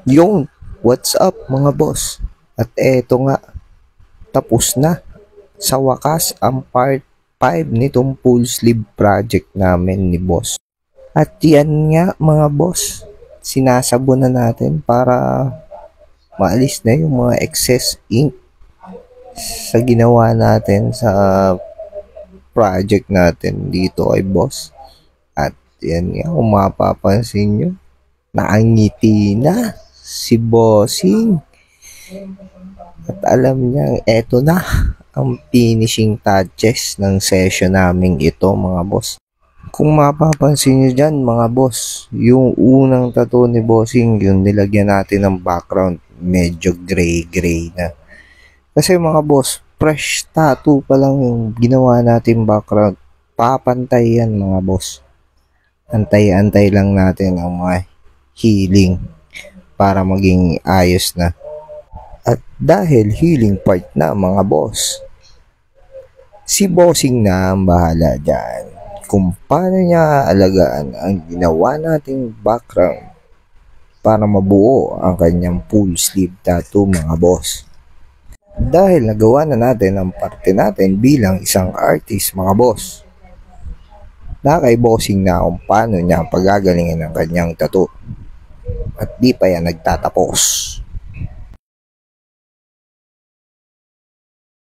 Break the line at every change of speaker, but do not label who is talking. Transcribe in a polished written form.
Yung, what's up mga boss? At eto nga, tapos na sa wakas ang part 5 nitong full sleeve project namin ni boss. At yan nga mga boss, sinasabo na natin para maalis na yung mga excess ink sa ginawa natin sa project natin dito kay boss. At yan nga, kung mapapansin nyo, naangiti na si bossing. At alam niya, eto na ang finishing touches ng session namin ito mga boss. Kung mapapansin nyo dyan mga boss, yung unang tattoo ni bossing, yung nilagyan natin ng background, medyo gray-gray na. Kasi mga boss, fresh tattoo pa lang yung ginawa natin background. Papantay yan mga boss. Antay-antay lang natin ang mga healing para maging ayos na. At dahil healing part na mga boss, si bossing na ang bahala dyan kung paano niya alagaan ang ginawa nating background para mabuo ang kanyang full sleeve tattoo mga boss. Dahil nagawa na natin ang parte natin bilang isang artist mga boss, na kay bossing na kung paano niya pagagalingin ang kanyang tattoo. At di pa yan nagtatapos.